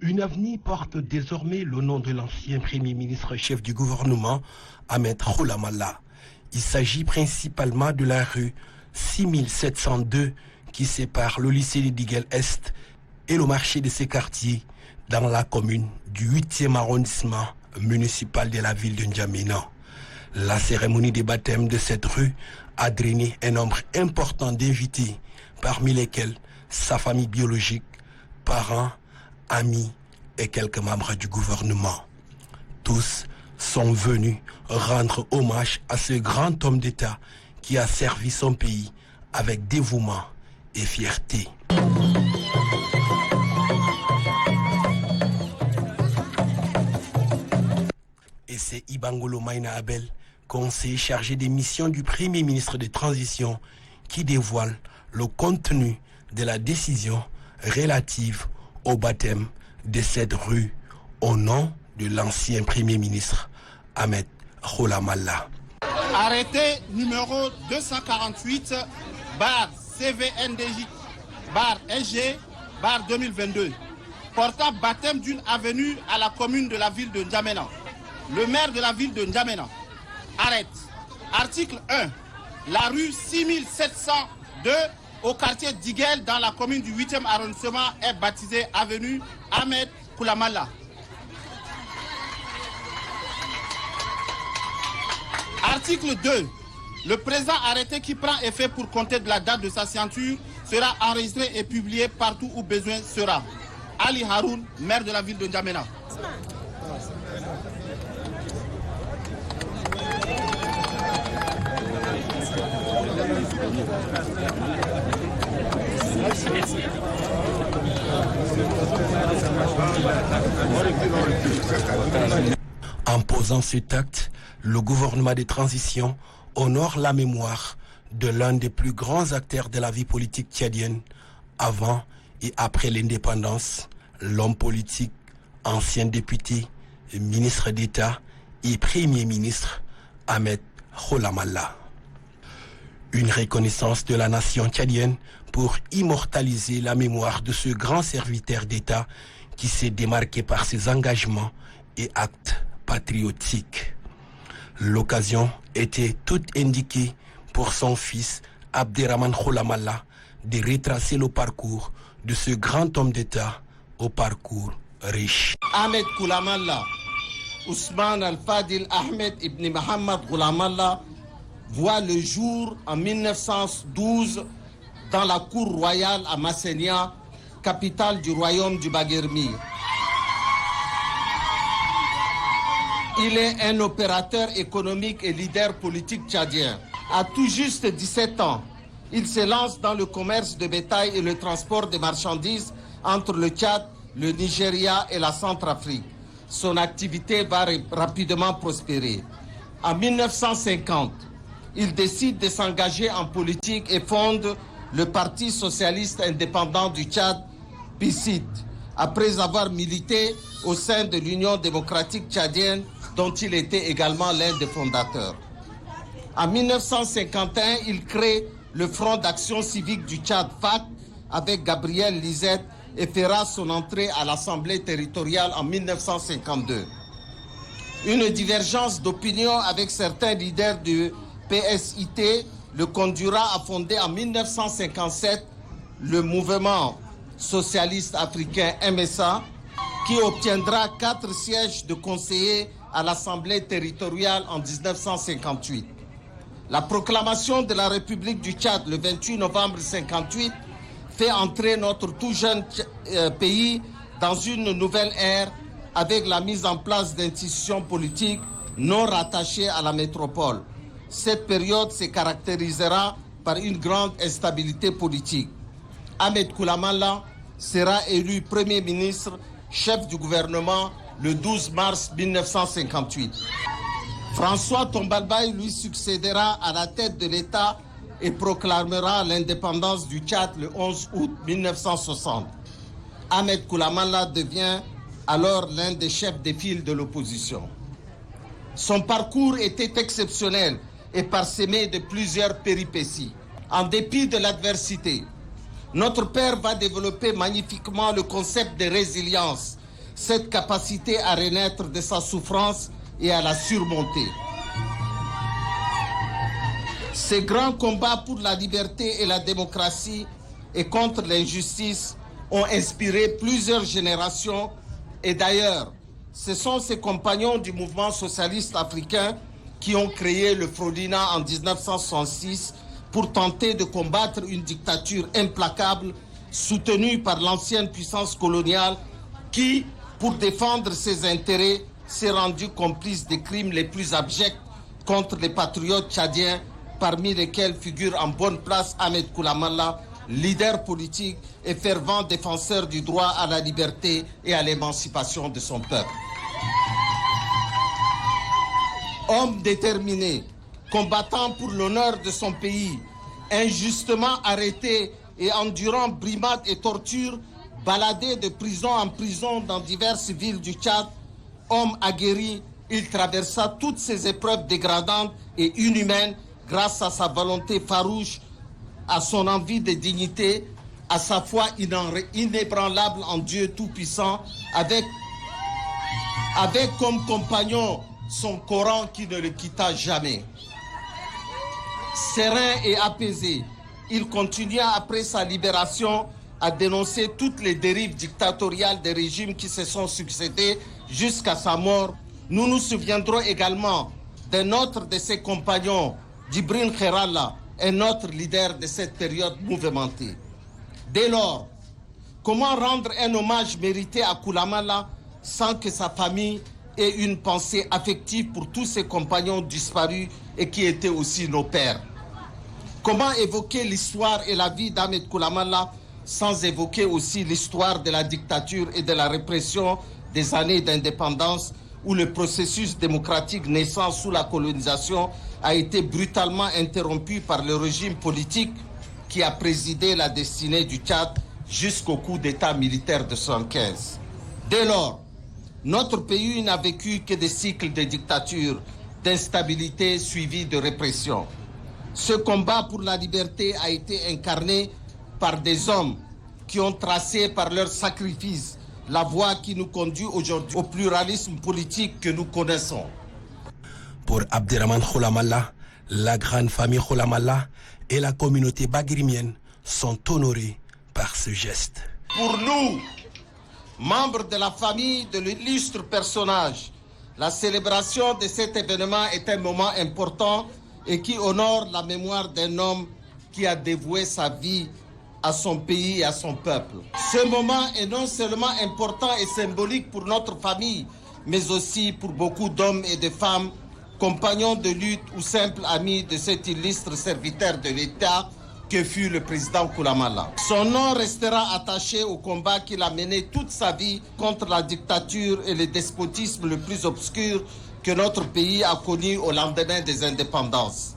Une avenue porte désormais le nom de l'ancien Premier ministre chef du gouvernement, Ahmed Khoulamalla. Il s'agit principalement de la rue 6702 qui sépare le lycée de Diguel-Est et le marché de ces quartiers dans la commune du 8e arrondissement municipal de la ville de N'Djamena. La cérémonie de baptême de cette rue a drainé un nombre important d'invités, parmi lesquels sa famille biologique, parents, amis et quelques membres du gouvernement. Tous sont venus rendre hommage à ce grand homme d'État qui a servi son pays avec dévouement et fierté. Et c'est Ibangolo Maïna Abel, conseiller chargé des missions du Premier ministre de transition, qui dévoile le contenu de la décision relative au baptême de cette rue au nom de l'ancien Premier ministre Ahmed Khoulamalla. Arrêté numéro 248 bar CVNDJ bar SG bar 2022 portant baptême d'une avenue à la commune de la ville de N'Djamena. Le maire de la ville de N'Djamena arrête. Article 1. La rue 6702 au quartier d'Iguel dans la commune du 8e arrondissement est baptisée avenue Ahmed Khoulamalla. Article 2. Le présent arrêté qui prend effet pour compter de la date de sa signature sera enregistré et publié partout où besoin sera. Ali Haroun, maire de la ville de N'Djamena. En posant cet acte, le gouvernement de transition honore la mémoire de l'un des plus grands acteurs de la vie politique tchadienne avant et après l'indépendance, l'homme politique, ancien député, ministre d'État et Premier ministre Ahmed Khoulamalla. Une reconnaissance de la nation tchadienne pour immortaliser la mémoire de ce grand serviteur d'État qui s'est démarqué par ses engagements et actes patriotiques. L'occasion était toute indiquée pour son fils Abderrahmane Khoulamalla de retracer le parcours de ce grand homme d'État au parcours riche. Ahmed Khoulamalla, Ousmane Al-Fadil Ahmed ibn Mohamed Khoulamalla voit le jour en 1912 dans la cour royale à Massenia, capitale du royaume du Baguermir. Il est un opérateur économique et leader politique tchadien. À tout juste 17 ans, il se lance dans le commerce de bétail et le transport de marchandises entre le Tchad, le Nigeria et la Centrafrique. Son activité va rapidement prospérer. En 1950, il décide de s'engager en politique et fonde le Parti socialiste indépendant du Tchad, PICIT, après avoir milité au sein de l'Union démocratique tchadienne, dont il était également l'un des fondateurs. En 1951, il crée le Front d'action civique du Tchad, FAC, avec Gabriel Lisette et fera son entrée à l'Assemblée territoriale en 1952. Une divergence d'opinion avec certains leaders du PSIT le conduira à fonder en 1957 le mouvement socialiste africain MSA, qui obtiendra 4 sièges de conseillers à l'Assemblée territoriale en 1958. La proclamation de la République du Tchad le 28 novembre 1958 fait entrer notre tout jeune pays dans une nouvelle ère avec la mise en place d'institutions politiques non rattachées à la métropole. Cette période se caractérisera par une grande instabilité politique. Ahmed Khoulamalla sera élu Premier ministre, chef du gouvernement, le 12 mars 1958. François Tombalbaye lui succédera à la tête de l'État et proclamera l'indépendance du Tchad le 11 août 1960. Ahmed Khoulamalla devient alors l'un des chefs de file de l'opposition. Son parcours était exceptionnel et parsemé de plusieurs péripéties. En dépit de l'adversité, notre père va développer magnifiquement le concept de résilience cette capacité à renaître de sa souffrance et à la surmonter. Ces grands combats pour la liberté et la démocratie et contre l'injustice ont inspiré plusieurs générations et d'ailleurs, ce sont ces compagnons du mouvement socialiste africain qui ont créé le Frodina en 1966 pour tenter de combattre une dictature implacable soutenue par l'ancienne puissance coloniale qui, pour défendre ses intérêts, s'est rendue complice des crimes les plus abjects contre les patriotes tchadiens, parmi lesquels figure en bonne place Ahmed Koulamalla, leader politique et fervent défenseur du droit à la liberté et à l'émancipation de son peuple. Homme déterminé, combattant pour l'honneur de son pays, injustement arrêté et endurant brimades et tortures, baladé de prison en prison dans diverses villes du Tchad, homme aguerri, il traversa toutes ces épreuves dégradantes et inhumaines grâce à sa volonté farouche, à son envie de dignité, à sa foi inébranlable en Dieu Tout-Puissant, avec comme compagnon son Coran qui ne le quitta jamais. Serein et apaisé, il continua après sa libération à dénoncer toutes les dérives dictatoriales des régimes qui se sont succédés jusqu'à sa mort. Nous nous souviendrons également d'un autre de ses compagnons, Djibril Kheralla, un autre leader de cette période mouvementée. Dès lors, comment rendre un hommage mérité à Koulamalla sans que sa famille ait une pensée affective pour tous ses compagnons disparus et qui étaient aussi nos pères? Comment évoquer l'histoire et la vie d'Ahmed Koulamalla sans évoquer aussi l'histoire de la dictature et de la répression des années d'indépendance où le processus démocratique naissant sous la colonisation a été brutalement interrompu par le régime politique qui a présidé la destinée du Tchad jusqu'au coup d'État militaire de 1975. Dès lors, notre pays n'a vécu que des cycles de dictature, d'instabilité suivis de répression. Ce combat pour la liberté a été incarné par des hommes qui ont tracé par leur sacrifice la voie qui nous conduit aujourd'hui au pluralisme politique que nous connaissons. Pour Abderrahmane Koulamalla, la grande famille Koulamalla et la communauté bagrimienne sont honorés par ce geste. Pour nous, membres de la famille de l'illustre personnage, la célébration de cet événement est un moment important et qui honore la mémoire d'un homme qui a dévoué sa vie à son pays et à son peuple. Ce moment est non seulement important et symbolique pour notre famille, mais aussi pour beaucoup d'hommes et de femmes, compagnons de lutte ou simples amis de cet illustre serviteur de l'État que fut le président Koulamalla. Son nom restera attaché au combat qu'il a mené toute sa vie contre la dictature et le despotisme le plus obscur que notre pays a connu au lendemain des indépendances.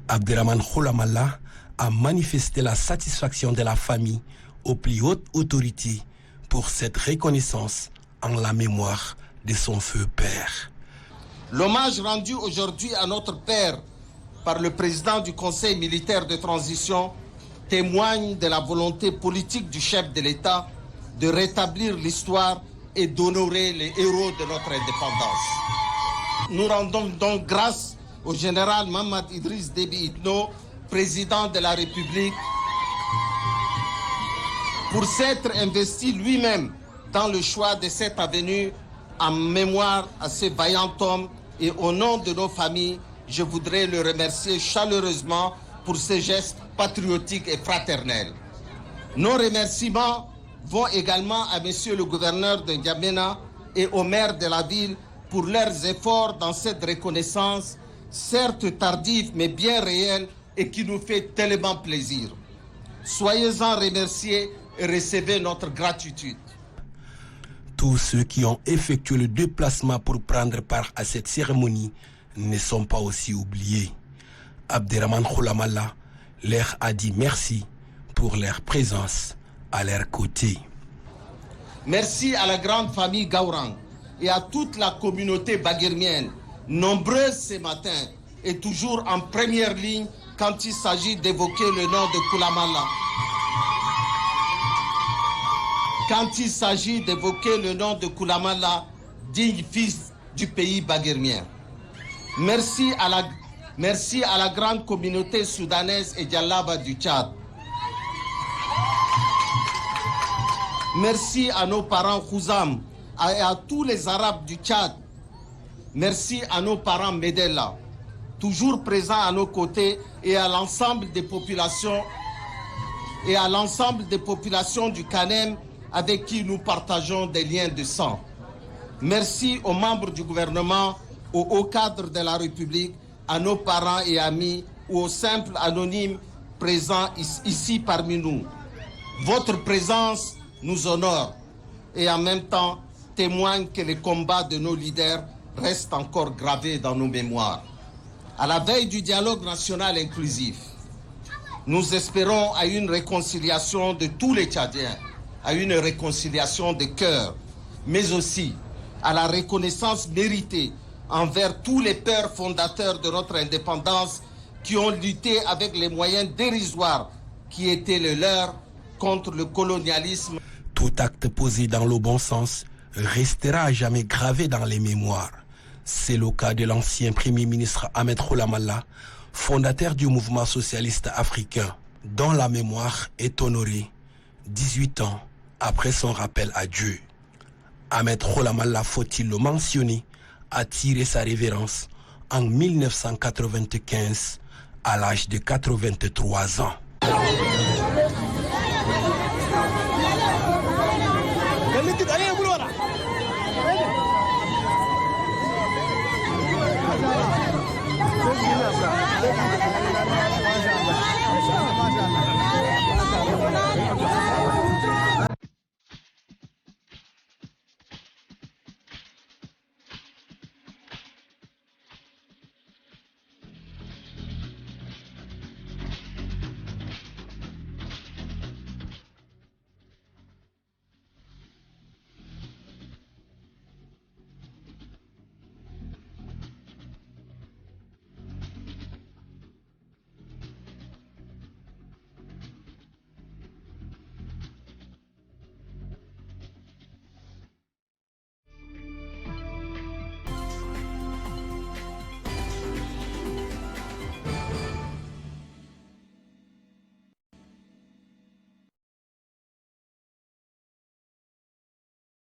Abderrahmane Koulamalla a manifesté la satisfaction de la famille aux plus hautes autorités pour cette reconnaissance en la mémoire de son feu père. L'hommage rendu aujourd'hui à notre père par le président du Conseil militaire de transition témoigne de la volonté politique du chef de l'État de rétablir l'histoire et d'honorer les héros de notre indépendance. Nous rendons donc grâce au général Mamad Idriss Déby Itno, président de la République, pour s'être investi lui-même dans le choix de cette avenue en mémoire à ce vaillant homme et au nom de nos familles, je voudrais le remercier chaleureusement pour ce geste patriotique et fraternel. Nos remerciements vont également à monsieur le gouverneur de N'Djamena et au maire de la ville pour leurs efforts dans cette reconnaissance, certes tardive mais bien réelle et qui nous fait tellement plaisir. Soyez-en remerciés et recevez notre gratitude. Tous ceux qui ont effectué le déplacement pour prendre part à cette cérémonie ne sont pas aussi oubliés. Abderrahmane Koulamalla leur a dit merci pour leur présence à leur côté. Merci à la grande famille Gaourang et à toute la communauté baguirmienne, nombreuse ce matin et toujours en première ligne quand il s'agit d'évoquer le nom de Koulamalla. quand il s'agit d'évoquer le nom de Koulamala, digne fils du pays baguermien. Merci à la grande communauté soudanaise et djallaba du Tchad. Merci à nos parents Khouzam et à tous les Arabes du Tchad. Merci à nos parents Medella, toujours présents à nos côtés, et à l'ensemble des populations du Kanem avec qui nous partageons des liens de sang. Merci aux membres du gouvernement, aux hauts cadres de la République, à nos parents et amis ou aux simples anonymes présents ici parmi nous. Votre présence nous honore et en même temps témoigne que les combats de nos leaders restent encore gravés dans nos mémoires. À la veille du dialogue national inclusif, nous espérons à une réconciliation de tous les Tchadiens, à une réconciliation de cœur, mais aussi à la reconnaissance méritée envers tous les pères fondateurs de notre indépendance qui ont lutté avec les moyens dérisoires qui étaient les leurs contre le colonialisme. Tout acte posé dans le bon sens restera à jamais gravé dans les mémoires. C'est le cas de l'ancien Premier ministre Ahmed Khoulamala, fondateur du mouvement socialiste africain, dont la mémoire est honorée 18 ans après son rappel à Dieu. Ahmed Khoulamala, faut-il le mentionner, a tiré sa révérence en 1995 à l'âge de 83 ans.